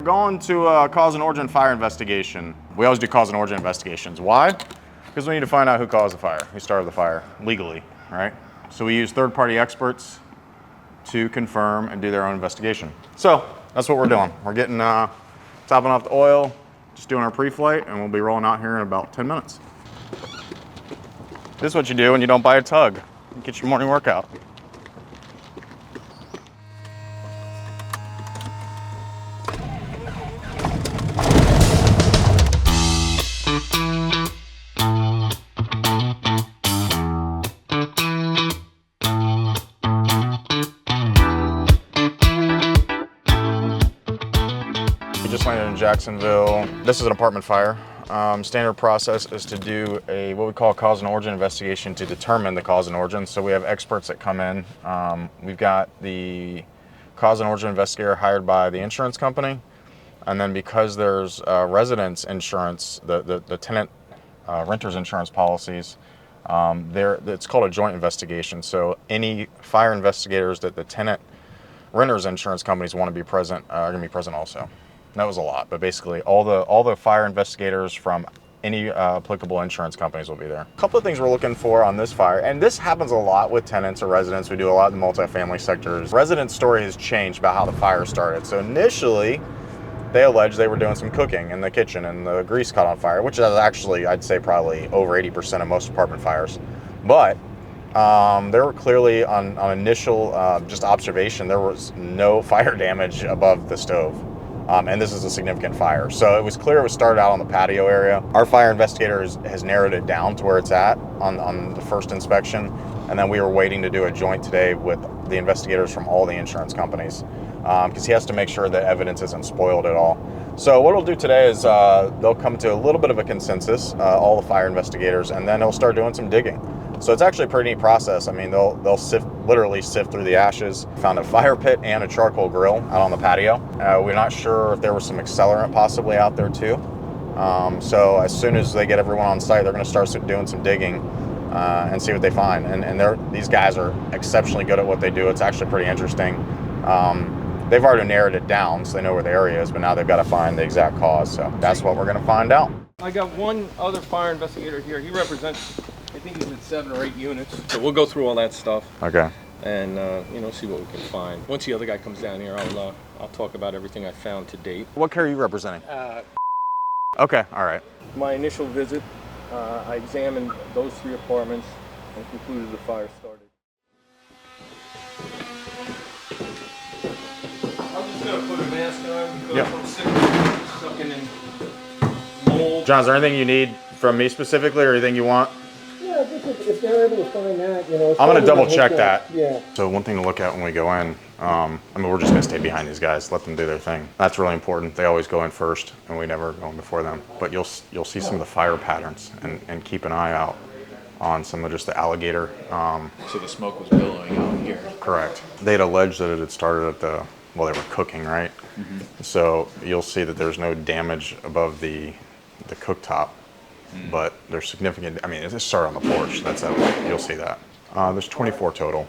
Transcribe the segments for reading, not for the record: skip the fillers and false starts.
We're going to cause and origin fire investigation. We always do cause and origin investigations. Why? Because we need to find out who caused the fire, who started the fire, legally, right? So we use third-party experts to confirm and do their own investigation. So that's what we're doing. We're getting, topping off the oil, just doing our pre-flight, and we'll be rolling out here in about 10 minutes. This is what you do when you don't buy a tug. You get your morning workout. We just landed in Jacksonville. This is an apartment fire. Standard process is to do what we call a cause and origin investigation to determine the cause and origin. So we have experts that come in. We've got the cause and origin investigator hired by the insurance company. And then because there's residence insurance, the tenant renter's insurance policies, it's called a joint investigation. So any fire investigators that the tenant renter's insurance companies want to be present are going to be present also. That was a lot, but basically all the fire investigators from any applicable insurance companies will be there. A couple of things we're looking for on this fire, and this happens a lot with tenants or residents. We do a lot in the multifamily sectors. Resident story has changed about how the fire started. So initially, they alleged they were doing some cooking in the kitchen and the grease caught on fire, which is actually, I'd say, probably over 80% of most apartment fires. But there were clearly on initial just observation, there was no fire damage above the stove. And this is a significant fire. So it was clear it was started out on the patio area. Our fire investigator has narrowed it down to where it's at on the first inspection. And then we were waiting to do a joint today with the investigators from all the insurance companies because he has to make sure that evidence isn't spoiled at all. So what we'll do today is they'll come to a little bit of a consensus, all the fire investigators, and then they'll start doing some digging. So it's actually a pretty neat process. I mean, they'll literally sift through the ashes. Found a fire pit and a charcoal grill out on the patio. We're not sure if there was some accelerant possibly out there too. So as soon as they get everyone on site, they're going to start doing some digging and see what they find. And these guys are exceptionally good at what they do. It's actually pretty interesting. They've already narrowed it down, so they know where the area is, but now they've got to find the exact cause. So that's what we're going to find out. I got one other fire investigator here. He represents, I think he's in 7 or 8 units. So we'll go through all that stuff. Okay. And see what we can find. Once the other guy comes down here, I'll talk about everything I found to date. What care are you representing? Okay, all right. My initial visit, I examined those 3 apartments and concluded the fire started. I'm just gonna put a mask on because I'm sick of sucking in mold. John, is there anything you need from me specifically or anything you want? Yeah, if they're able to find that, I'm going to double check that. Yeah. So one thing to look at when we go in, we're just going to stay behind these guys, let them do their thing. That's really important. They always go in first, and we never go in before them. But you'll see some of the fire patterns, and keep an eye out on some of just the alligator. So the smoke was billowing out here. Correct. They'd alleged that it had started at they were cooking, right? Mm-hmm. So you'll see that there's no damage above the cooktop. But there's significant, it started on the porch, you'll see that. There's 24 total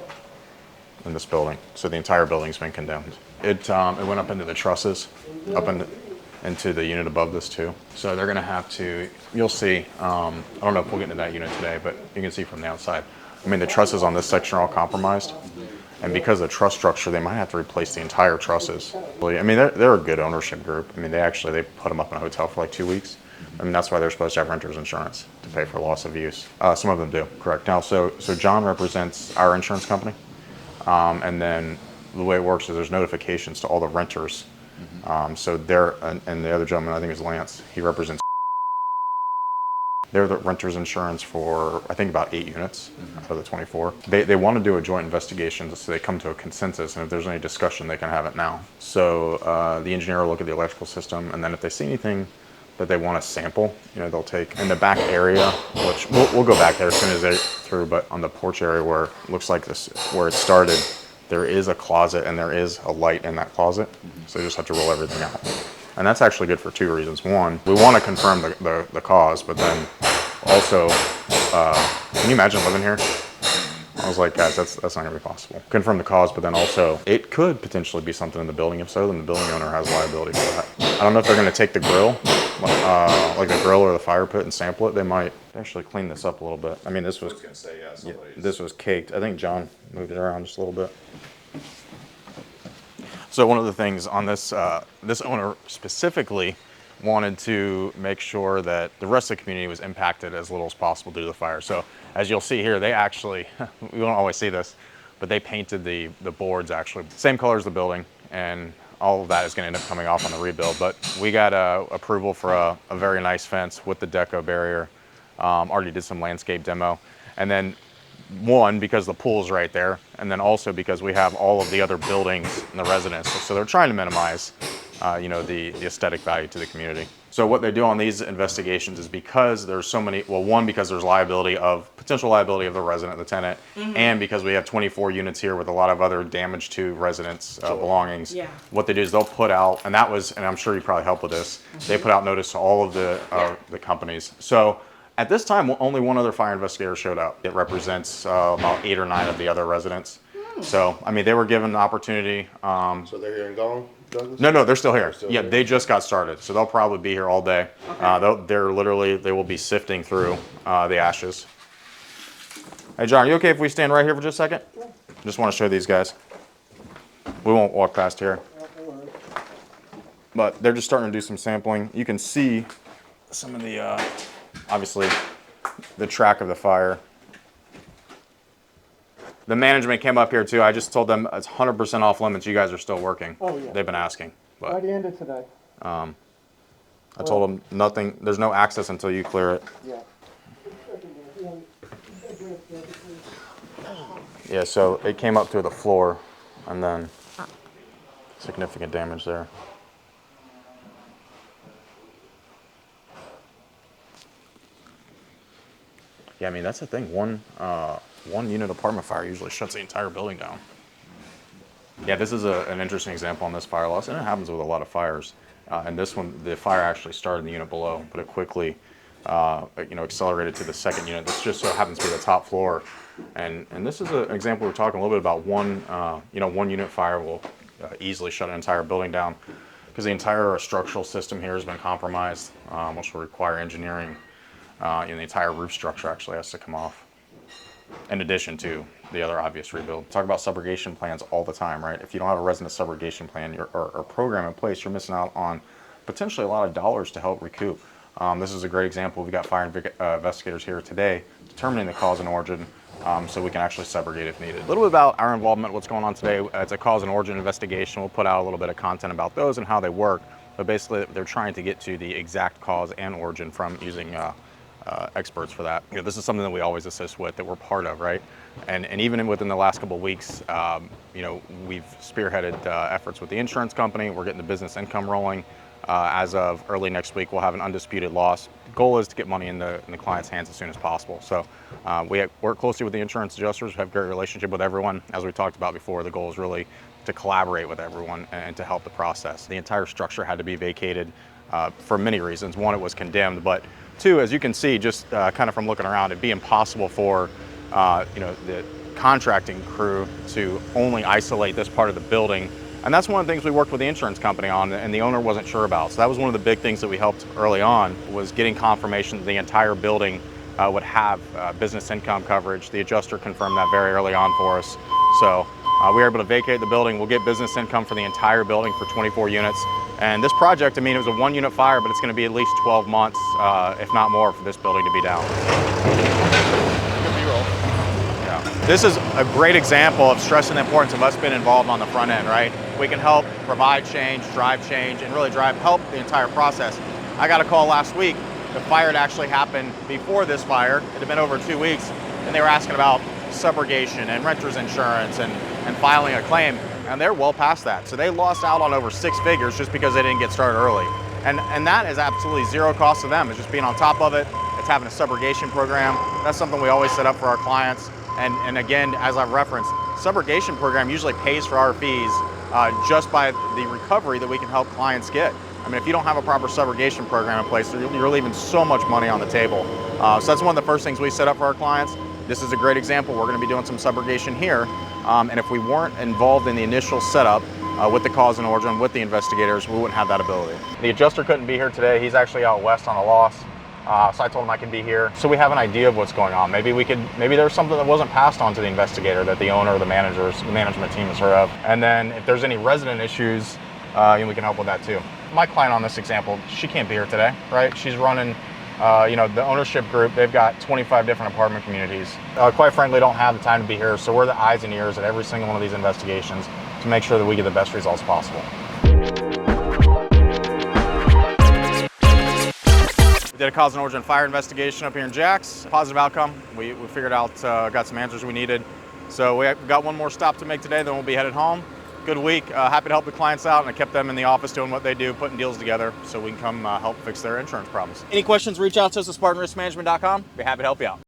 in this building, so the entire building's been condemned. It went up into the trusses, up into the unit above this too. So they're gonna have to, you'll see, I don't know if we'll get into that unit today, but you can see from the outside. The trusses on this section are all compromised. And because of the truss structure, they might have to replace the entire trusses. They're a good ownership group. They put them up in a hotel for like 2 weeks. That's why they're supposed to have renter's insurance to pay for loss of use. Some of them do, correct. Now, so John represents our insurance company. And then the way it works is there's notifications to all the renters. So they're, and the other gentleman, I think is Lance, he represents. They're the renter's insurance for, I think, about 8 units out of the 24. They want to do a joint investigation so they come to a consensus, and if there's any discussion, they can have it now. So the engineer will look at the electrical system, and then if they see anything that they want to sample, they'll take in the back area, which we'll go back there as soon as they're through, but on the porch area where it looks like this, where it started, there is a closet and there is a light in that closet. So you just have to roll everything out. And that's actually good for 2 reasons. One, we want to confirm the cause, but then also, can you imagine living here? was like, guys, that's not gonna be possible. Confirm the cause, but then also it could potentially be something in the building. If so, then the building owner has liability for that. I don't know if they're gonna take the grill, like the grill or the fire pit, and sample it. They might actually clean this up a little bit. I mean, this was, gonna say, yeah, this was caked. I think John moved it around just a little bit. So one of the things on this, this owner specifically wanted to make sure that the rest of the community was impacted as little as possible due to the fire. So as you'll see here, they actually, we don't always see this, but they painted the boards actually same color as the building, and all of that is going to end up coming off on the rebuild. But we got approval for a very nice fence with the deco barrier. Already did some landscape demo, and then one, because the pool's right there, and then also because we have all of the other buildings in the residence. So they're trying to minimize the aesthetic value to the community. So what they do on these investigations is, because there's so many, well, one, because there's potential liability of the resident, the tenant, and because we have 24 units here with a lot of other damage to residents' belongings. Yeah. What they do is they'll put out, and I'm sure you probably help with this, they put out notice to all of the companies. So at this time, only one other fire investigator showed up. It represents about 8 or 9 of the other residents. So, I mean, they were given the opportunity. So they're here in Gullen, Douglas? No, they're still here. still Yeah, here. they just got started, so they'll probably be here all day. They will be sifting through the ashes. Hey, John, are you okay if we stand right here for just a second? Just want to show these guys. We won't walk past here. But they're just starting to do some sampling. You can see some of the, obviously, the track of the fire. The management came up here too. I just told them it's 100% off limits. You guys are still working. Oh, yeah. They've been asking. By But the end of today, I told them nothing, there's no access until you clear it. yeah. Yeah, so it came up through the floor, and then significant damage there. Yeah, I mean, that's the thing. One unit apartment fire usually shuts the entire building down. Yeah, this is an interesting example on this fire loss, and it happens with a lot of fires. And this one, the fire actually started in the unit below, but it quickly, accelerated to the second unit. This just so happens to be the top floor. And this is an example we're talking a little bit about. One unit fire will easily shut an entire building down, because the entire structural system here has been compromised, which will require engineering. The entire roof structure actually has to come off, in addition to the other obvious rebuild. Talk about subrogation plans all the time, right? If you don't have a resident subrogation plan or program in place, you're missing out on potentially a lot of dollars to help recoup. This is a great example. We've got fire investigators here today determining the cause and origin, so we can actually subrogate if needed. A little bit about our involvement, what's going on today. It's a cause and origin investigation. We'll put out a little bit of content about those and how they work, but basically they're trying to get to the exact cause and origin from using experts for that. This is something that we always assist with, that we're part of, right? And even within the last couple of weeks, we've spearheaded efforts with the insurance company. We're getting the business income rolling. As of early next week, we'll have an undisputed loss. The goal is to get money in the client's hands as soon as possible. So we work closely with the insurance adjusters. We have a great relationship with everyone. As we talked about before, the goal is really to collaborate with everyone and to help the process. The entire structure had to be vacated for many reasons. One, it was condemned, but two, as you can see, just kind of from looking around, it'd be impossible for the contracting crew to only isolate this part of the building. And that's one of the things we worked with the insurance company on, and the owner wasn't sure about. So that was one of the big things that we helped early on, was getting confirmation that the entire building would have business income coverage. The adjuster confirmed that very early on for us. So we were able to vacate the building. We'll get business income for the entire building for 24 units. And this project, I mean, it was a 1-unit fire, but it's going to be at least 12 months, if not more, for this building to be down. Yeah. This is a great example of stressing the importance of us being involved on the front end, right? We can help provide change, drive change, and really help the entire process. I got a call last week. The fire had actually happened before this fire. It had been over 2 weeks, and they were asking about subrogation and renter's insurance and filing a claim, and they're well past that. So they lost out on over 6 figures just because they didn't get started early. And that is absolutely zero cost to them. It's just being on top of it. It's having a subrogation program. That's something we always set up for our clients. And again, as I've referenced, subrogation program usually pays for our fees just by the recovery that we can help clients get. I mean, if you don't have a proper subrogation program in place, you're leaving so much money on the table. So that's one of the first things we set up for our clients. This is a great example. We're going to be doing some subrogation here, and if we weren't involved in the initial setup with the cause and origin, with the investigators, we wouldn't have that ability. The adjuster couldn't be here today. He's actually out west on a loss. So I told him I could be here. So we have an idea of what's going on. Maybe there's something that wasn't passed on to the investigator that the owner or the management team is aware of. And then if there's any resident issues, we can help with that too. My client on this example, she can't be here today, right? She's running, the ownership group. They've got 25 different apartment communities. Quite frankly, don't have the time to be here. So we're the eyes and ears at every single one of these investigations to make sure that we get the best results possible. We did a cause and origin fire investigation up here in Jax. Positive outcome. We figured out, got some answers we needed. So we got one more stop to make today, then we'll be headed home. Good week. Happy to help the clients out, and I kept them in the office doing what they do, putting deals together so we can come help fix their insurance problems. Any questions, reach out to us at SpartanRiskManagement.com. Be happy to help you out.